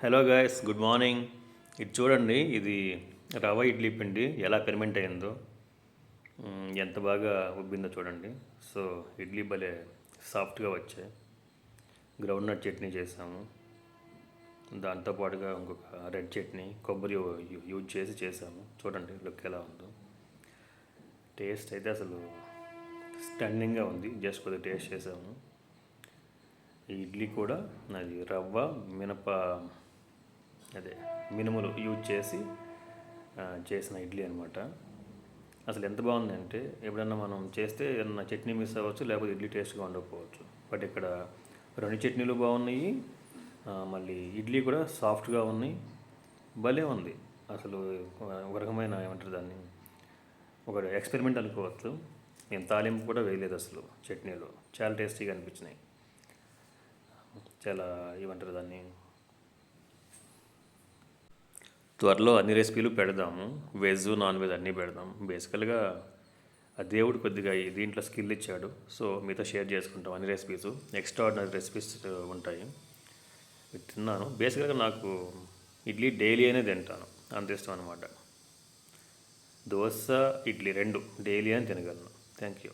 Hello guys, good morning. ఇది చూడండి, ఇది రవ్వ ఇడ్లీ పిండి ఎలా ఫెర్మెంట్ అయిందో, ఎంత బాగా ఉబ్బిందో చూడండి. సో ఇడ్లీ భలే సాఫ్ట్గా వచ్చాయి. గ్రౌండ్నట్ చట్నీ చేసాము, దాంతోపాటుగా ఇంకొక రెడ్ చట్నీ కొబ్బరి యూజ్ చేసి చేసాము. చూడండి లుక్ ఎలా ఉందో. టేస్ట్ అయితే అసలు స్టన్నింగ్గా ఉంది. జస్ట్ కొద్దిగా టేస్ట్ చేసాము. ఈ ఇడ్లీ కూడా నాది రవ్వ మినుములు యూజ్ చేసి చేసిన ఇడ్లీ అనమాట. అసలు ఎంత బాగుందంటే, ఎప్పుడన్నా మనం చేస్తే ఏదన్నా చట్నీ మిస్ అవ్వచ్చు, లేకపోతే ఇడ్లీ టేస్ట్గా ఉండకపోవచ్చు. బట్ ఇక్కడ రెండు చట్నీలు బాగున్నాయి, మళ్ళీ ఇడ్లీ కూడా సాఫ్ట్గా ఉన్నాయి. భలే ఉంది అసలు. ఒక రకమైన ఏమంటారు దాన్ని, ఒక ఎక్స్పెరిమెంట్ అనుకోవచ్చు. నేను తాలింపు కూడా వేయలేదు అసలు. చట్నీలు చాలా టేస్టీగా అనిపించినాయి. చాలా ఏమంటారు దాన్ని, త్వరలో అన్ని రెసిపీలు పెడదాము. వెజ్ నాన్ వెజ్ అన్నీ పెడదాం. బేసికల్గా ఆ దేవుడు కొద్దిగా దీంట్లో స్కిల్ ఇచ్చాడు. సో మీతో షేర్ చేసుకుంటాం అన్ని రెసిపీస్. ఎక్స్ట్రాడినరీ రెసిపీస్ ఉంటాయి. ఇది తిన్నాను. బేసికల్గా నాకు ఇడ్లీ డైలీ అనే తింటాను, అంత ఇష్టం అనమాట. దోశ ఇడ్లీ రెండు డైలీ అని తినగలను. Thank you.